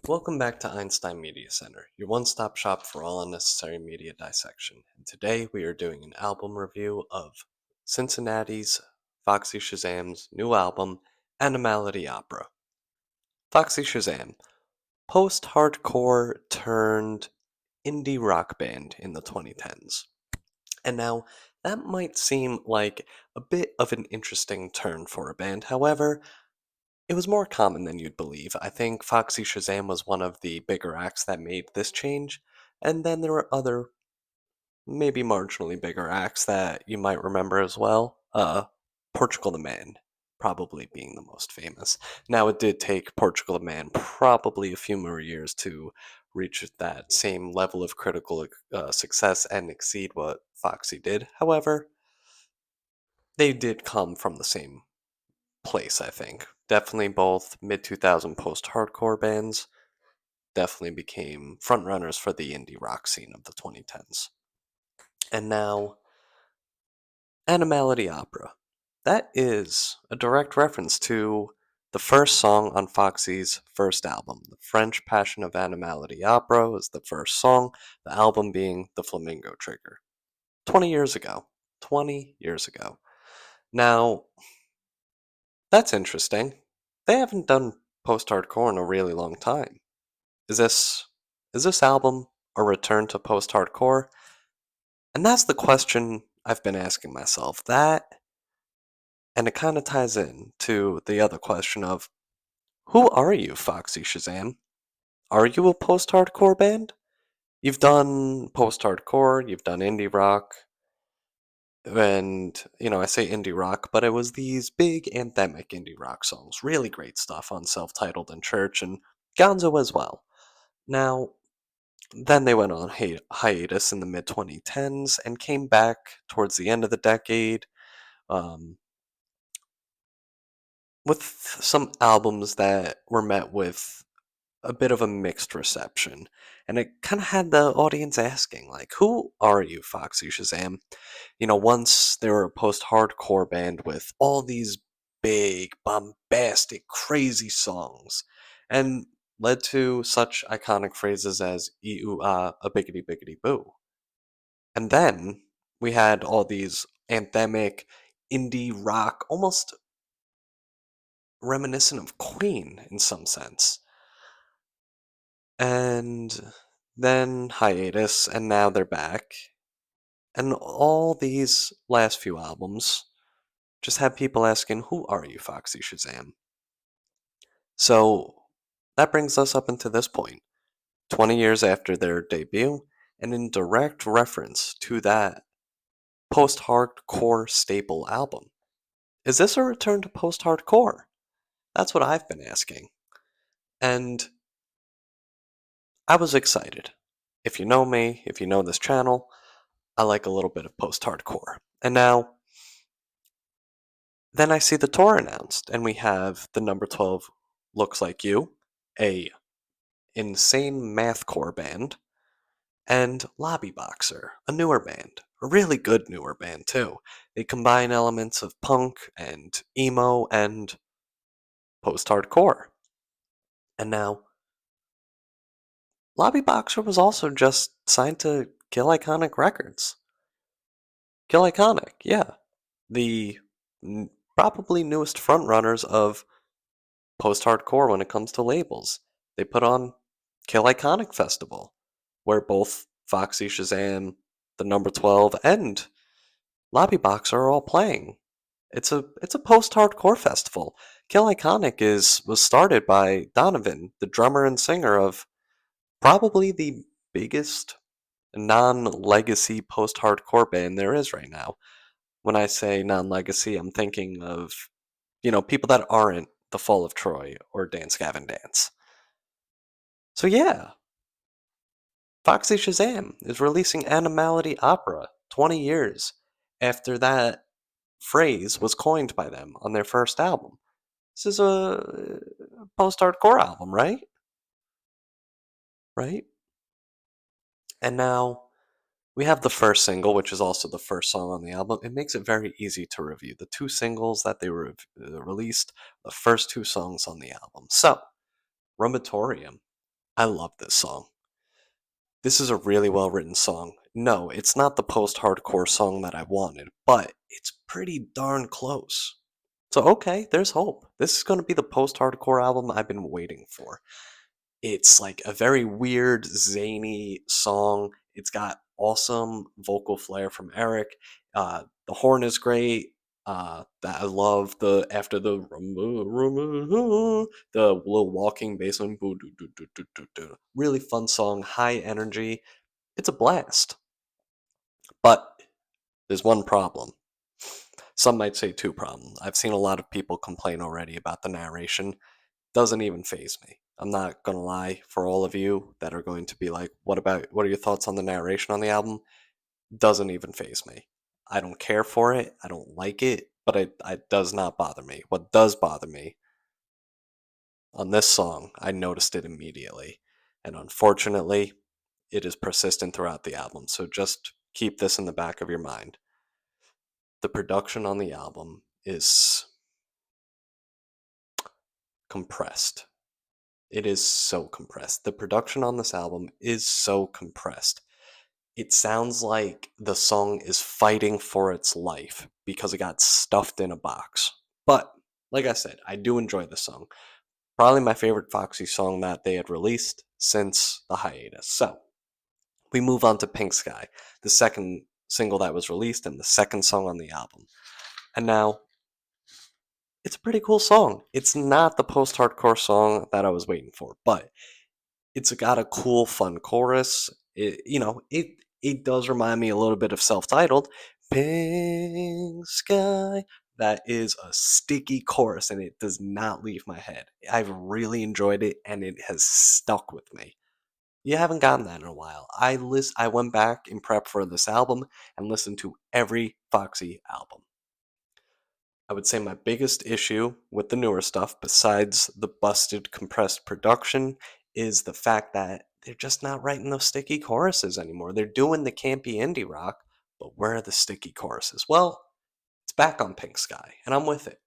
Welcome back to Einstein Media Center, your one-stop shop for all unnecessary media dissection. And today we are doing an album review of Cincinnati's Foxy Shazam's new album, Animality Opera. Foxy Shazam, post-hardcore turned indie rock band in the 2010s. And now, that might seem like a bit of an interesting turn for a band. However, it was more common than you'd believe. I think Foxy Shazam was one of the bigger acts that made this change, and then there were other, maybe marginally bigger acts that you might remember as well. Portugal the Man, probably being the most famous. Now, it did take Portugal the Man probably a few more years to reach that same level of critical success and exceed what Foxy did. However, they did come from the same place, I think. Definitely both mid 2000 post hardcore bands definitely became frontrunners for the indie rock scene of the 2010s. And now, Animality Opera. That is a direct reference to the first song on Foxy's first album. The French Passion of Animality Opera was the first song, the album being The Flamingo Trigger. 20 years ago. 20 years ago. Now, that's interesting. They haven't done post-hardcore in a really long time. Is this album a return to post-hardcore? And that's the question I've been asking myself. That and it kind of ties in to the other question of who are you, Foxy Shazam? Are you a post-hardcore band? You've done post-hardcore, you've done indie rock, and I say indie rock, but it was these big anthemic indie rock songs. Really great stuff on Self-Titled and Church and Gonzo as well. Now, then they went on hiatus in the mid 2010s and came back towards the end of the decade um, with some albums that were met with a bit of a mixed reception. And it kind of had the audience asking, like, who are you, Foxy Shazam? Once they were a post hardcore band with all these big, bombastic, crazy songs, and led to such iconic phrases as "ee ah, a biggity biggity boo." And then we had all these anthemic indie rock, almost reminiscent of Queen in some sense. And then hiatus, and now they're back. And all these last few albums just have people asking, who are you, Foxy Shazam? So that brings us up into this point, 20 years after their debut, and in direct reference to that post hardcore staple album. Is this a return to post hardcore? That's what I've been asking. And I was excited. If you know me, if you know this channel, I like a little bit of post hardcore. And now, then I see the tour announced, and we have the number 12 Looks Like You, a insane mathcore band, and Lobby Boxer, a newer band. A really good newer band, too. They combine elements of punk and emo and post hardcore. And now, Lobby Boxer was also just signed to Kill Iconic Records. Kill Iconic, yeah. The probably newest frontrunners of post hardcore when it comes to labels. They put on Kill Iconic Festival, where both Foxy Shazam, the number 12, and Lobby Box are all playing. It's a post hardcore festival. Kill Iconic was started by Donovan, the drummer and singer of probably the biggest non legacy post hardcore band there is right now. When I say non legacy, I'm thinking of, people that aren't The Fall of Troy or Dance Gavin Dance. So yeah, Foxy Shazam is releasing Animality Opera 20 years after that phrase was coined by them on their first album. This is a post hardcore album, right? Right? And now we have the first single, which is also the first song on the album. It makes it very easy to review. The two singles that they released, the first two songs on the album. So, Rumatorium. I love this song. This is a really well written song. No, it's not the post hardcore song that I wanted, but it's pretty darn close. So, okay, there's hope. This is going to be the post hardcore album I've been waiting for. It's like a very weird, zany song. It's got awesome vocal flair from Eric. The horn is great. That I love the after the the little walking bass line. Really fun song, high energy. It's a blast. But there's one problem. Some might say two problems. I've seen a lot of people complain already about the narration. Doesn't even phase me. I'm not gonna lie for all of you that are going to be like, what are your thoughts on the narration on the album? Doesn't even phase me. I don't care for it. I don't like it, but it does not bother me. What does bother me on this song, I noticed it immediately. And unfortunately, it is persistent throughout the album. So just keep this in the back of your mind. The production on the album is compressed. It is so compressed. The production on this album is so compressed. It sounds like the song is fighting for its life because it got stuffed in a box. But, like I said, I do enjoy the song. Probably my favorite Foxy song that they had released since the hiatus. So, we move on to Pink Sky, the second single that was released and the second song on the album. And now, it's a pretty cool song. It's not the post hardcore song that I was waiting for, but it's got a cool, fun chorus. It does remind me a little bit of self-titled Pink Sky. That is a sticky chorus, and it does not leave my head. I've really enjoyed it, and it has stuck with me. You haven't gotten that in a while. I went back in prep for this album and listened to every Foxy album. I would say my biggest issue with the newer stuff, besides the busted compressed production, is the fact that they're just not writing those sticky choruses anymore. They're doing the campy indie rock, but where are the sticky choruses? Well, it's back on Pink Sky, and I'm with it.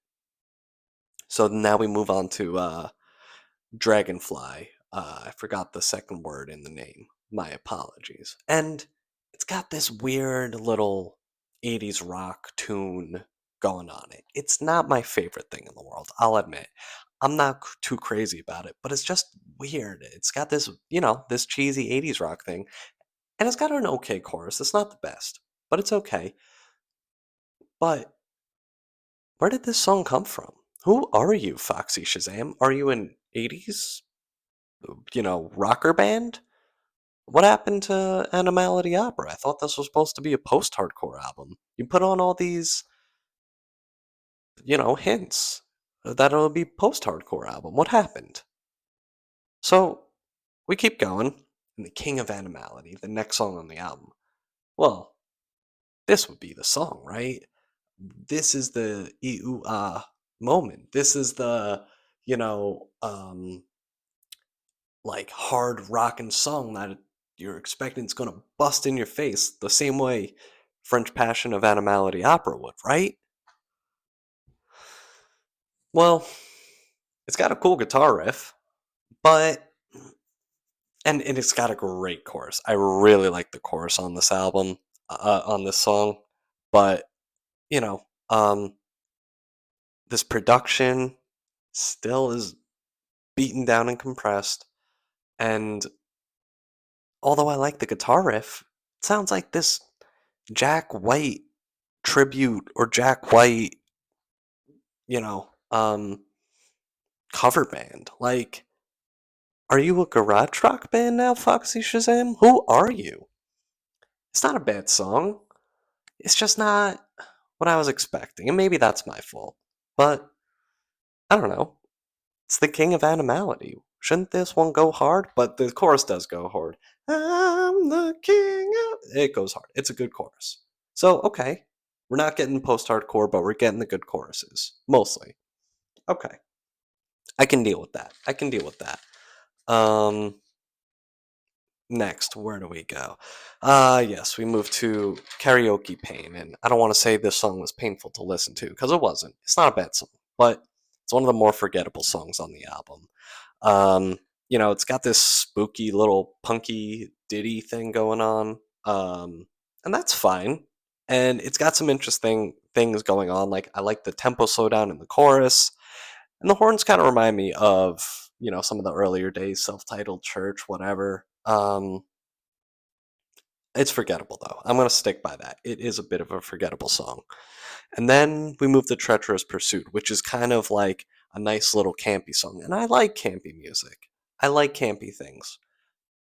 So now we move on to Dragonfly. I forgot the second word in the name. My apologies. And it's got this weird little 80s rock tune going on it. It's not my favorite thing in the world, I'll admit. I'm not too crazy about it, but it's just weird. It's got this, this cheesy 80s rock thing, and it's got an okay chorus. It's not the best, but it's okay. But where did this song come from? Who are you, Foxy Shazam? Are you an 80s, rocker band? What happened to Animality Opera? I thought this was supposed to be a post-hardcore album. You put on all these, hints that it'll be post-hardcore album. What happened? So we keep going. And the King of Animality, the next song on the album. Well, this would be the song, right? This is the moment. This is the, you know, um, like hard rockin' song that you're expecting it's gonna bust in your face the same way French Passion of Animality Opera would, right? Well, it's got a cool guitar riff, but and it's got a great chorus. I really like the chorus on this album, on this song, but you know, um, this production still is beaten down and compressed, and although I like the guitar riff, it sounds like this Jack White tribute or Jack White, you know, um, cover band. Like, are you a garage rock band now, Foxy Shazam? Who are you? It's not a bad song. It's just not what I was expecting, and maybe that's my fault. But I don't know. It's the king of animality. Shouldn't this one go hard? But the chorus does go hard. I'm the king of. It goes hard. It's a good chorus. So okay, we're not getting post-hardcore, but we're getting the good choruses mostly. Okay, I can deal with that. I can deal with that. Um, Next, where do we go? Yes, we move to Karaoke Pain, and I don't want to say this song was painful to listen to, because it wasn't. It's not a bad song, but it's one of the more forgettable songs on the album. Um, it's got this spooky little punky ditty thing going on. Um, and that's fine. And it's got some interesting things going on. Like I like the tempo slowdown in the chorus. And the horns kind of remind me of, some of the earlier days, self-titled church, whatever. It's forgettable though. I'm gonna stick by that. It is a bit of a forgettable song. And then we move to Treacherous Pursuit, which is kind of like a nice little campy song. And I like campy music. I like campy things.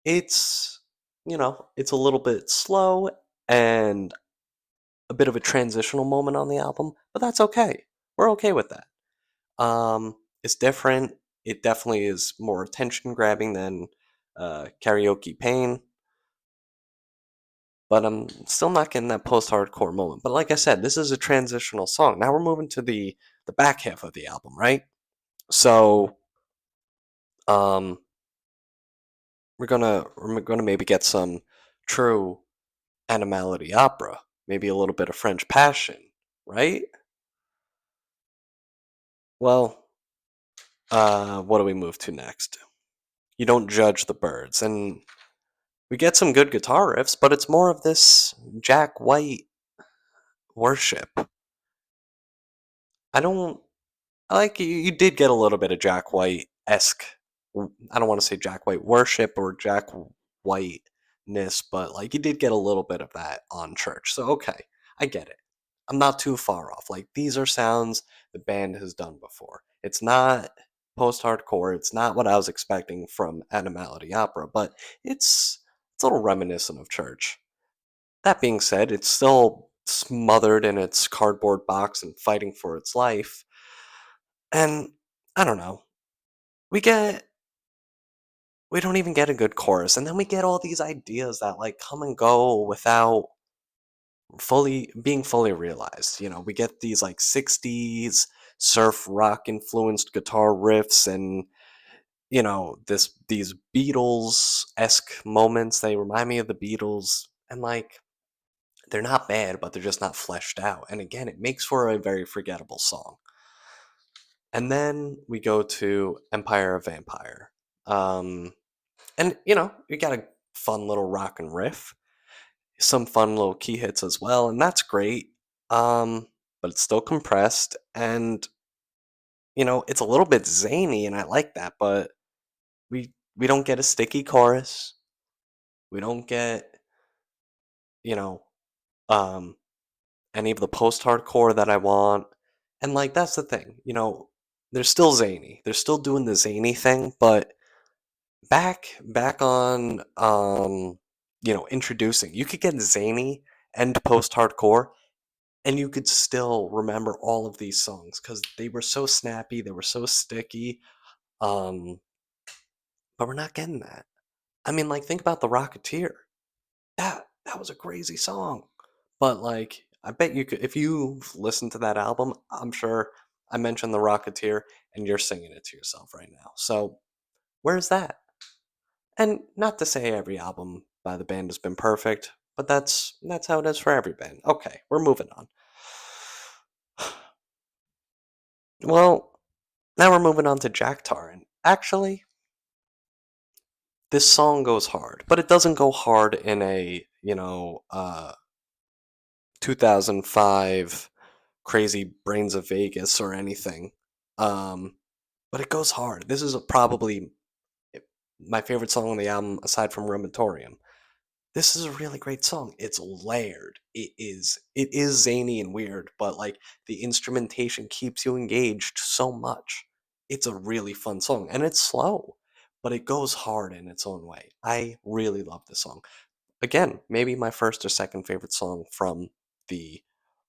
It's, it's a little bit slow and a bit of a transitional moment on the album, but that's okay. We're okay with that. It's different. It definitely is more attention grabbing than Karaoke Pain, but I'm still not getting that post-hardcore moment. But like I said, this is a transitional song. Now we're moving to the back half of the album, right? So, um, we're gonna maybe get some true Animality opera, maybe a little bit of French Passion, right? Well, what do we move to next? You Don't Judge the Birds, and we get some good guitar riffs, but it's more of this Jack White worship. I don't I like you did get a little bit of Jack White esque. I don't want to say Jack White worship or Jack Whiteness, but like you did get a little bit of that on Church. So okay, I get it. I'm not too far off. Like these are sounds the band has done before. It's not post-hardcore. It's not what I was expecting from Animality Opera, but it's a little reminiscent of Church. That being said, it's still smothered in its cardboard box and fighting for its life. And I don't know. We get we don't even get a good chorus, and then we get all these ideas that like come and go without fully realized. We get these like 60s surf rock influenced guitar riffs and these Beatles-esque moments. They remind me of the Beatles and like they're not bad, but they're just not fleshed out. And again, it makes for a very forgettable song. And then we go to Empire of Vampire. Um, and, you got a fun little rock and riff, some fun little key hits as well, and that's great. But it's still compressed, and, it's a little bit zany, and I like that, but we don't get a sticky chorus. We don't get, you know, um, any of the post-hardcore that I want. And, like, that's the thing, they're still zany. They're still doing the zany thing, but back on introducing, you could get zany and post-hardcore and you could still remember all of these songs because they were so snappy, they were so sticky. um but we're not getting that. I mean, like, think about The Rocketeer. That was a crazy song, but like I bet you could, if you listen to that album, I'm sure I mentioned The Rocketeer and you're singing it to yourself right now. So where's that? And not to say every album by the band has been perfect, but that's how it is for every band. Okay, we're moving on. Well, now we're moving on to Jack Tar, and actually, this song goes hard, but it doesn't go hard in a 2005 crazy Brains of Vegas or anything. Um, but it goes hard. This is probably my favorite song on the album aside from Rumatorium. This is a really great song. It's layered. It is zany and weird, but like the instrumentation keeps you engaged so much. It's a really fun song and it's slow, but it goes hard in its own way. I really love this song. Again, maybe my first or second favorite song from the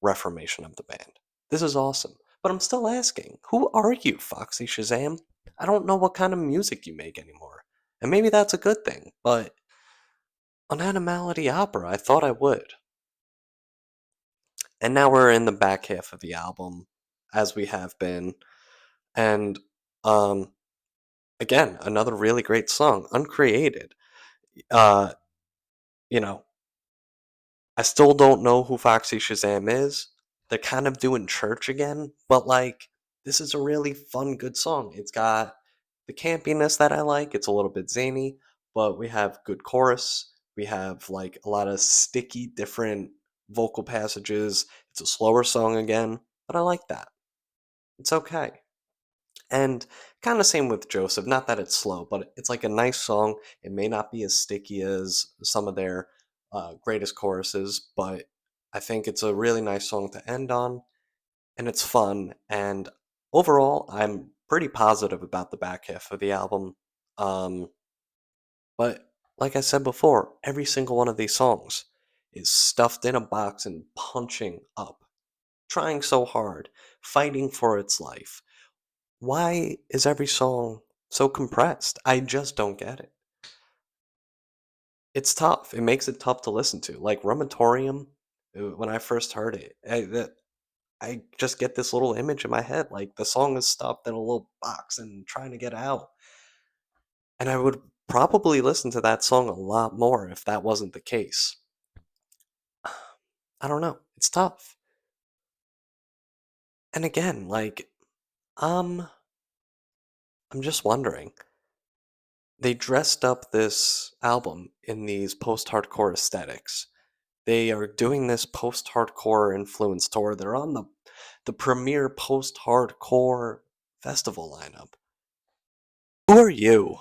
reformation of the band. This is awesome. But I'm still asking, who are you, Foxy Shazam? I don't know what kind of music you make anymore. And maybe that's a good thing, but on Animality Opera, I thought I would. And now we're in the back half of the album, as we have been. And um, again, another really great song, Uncreated. Uh, you know, I still don't know who Foxy Shazam is. They're kind of doing church again, but like, this is a really fun, good song. It's got the campiness that I like. It's a little bit zany, but we have good chorus. We have like a lot of sticky, different vocal passages. It's a slower song again, but I like that. It's okay. And kind of same with Joseph. Not that it's slow, but it's like a nice song. It may not be as sticky as some of their greatest choruses, but I think it's a really nice song to end on, and it's fun. And overall, I'm pretty positive about the back half of the album. Um, but like I said before, every single one of these songs is stuffed in a box and punching up, trying so hard, fighting for its life. Why is every song so compressed? I just don't get it. It's tough. It makes it tough to listen to. Like Rumatorium, when I first heard it, I just get this little image in my head. Like the song is stuffed in a little box and trying to get out. And I would probably listen to that song a lot more if that wasn't the case. I don't know. It's tough. And again, um, I'm just wondering. They dressed up this album in these post-hardcore aesthetics. They are doing this post-hardcore influence tour. They're on the premier post-hardcore festival lineup. Who are you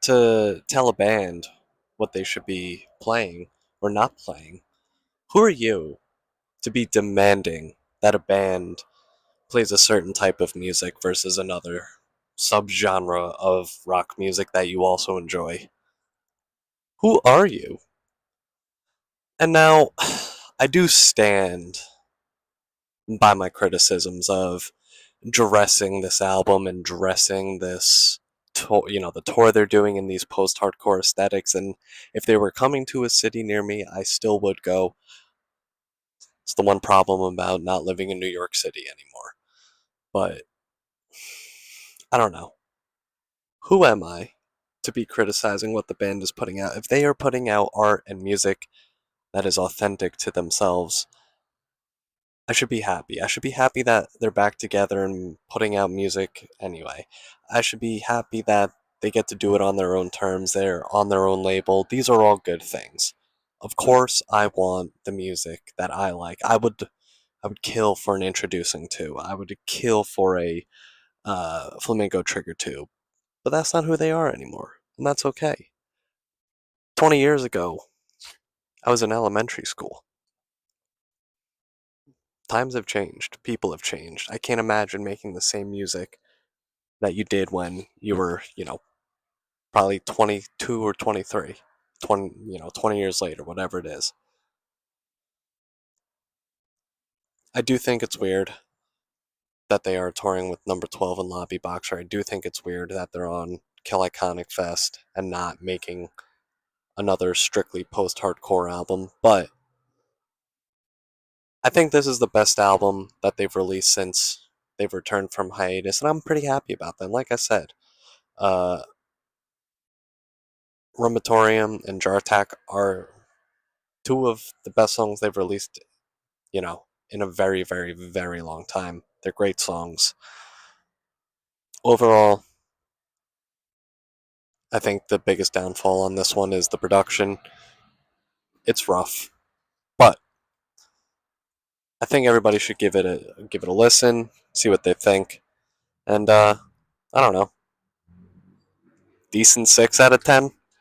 to tell a band what they should be playing or not playing? Who are you to be demanding that a band plays a certain type of music versus another subgenre of rock music that you also enjoy? Who are you? And now, I do stand by my criticisms of dressing this album and dressing this tour, the tour they're doing in these post-hardcore aesthetics. And if they were coming to a city near me, I still would go. It's the one problem about not living in New York City anymore. But I don't know. Who am I to be criticizing what the band is putting out? If they are putting out art and music that is authentic to themselves, I should be happy. I should be happy that they're back together and putting out music anyway. I should be happy that they get to do it on their own terms. They're on their own label. These are all good things. Of course, I want the music that I like. I would kill for an Introducing To. I would kill for a Flamingo Trigger 2. But that's not who they are anymore, and that's okay. 20 years ago, I was in elementary school. Times have changed. People have changed. I can't imagine making the same music that you did when you were, probably 22 or 23. 20, 20 years later, whatever it is. I do think it's weird that they are touring with Number 12 and Lobby Boxer. I do think it's weird that they're on Kill Iconic Fest and not making another strictly post-hardcore album, but I think this is the best album that they've released since they've returned from hiatus, and I'm pretty happy about that. Like I said, uh, Rumatorium and Jartak are two of the best songs they've released, in a very, very, very long time. They're great songs. Overall, I think the biggest downfall on this one is the production. It's rough, but I think everybody should give it a listen, see what they think, and I don't know, decent 6 out of 10.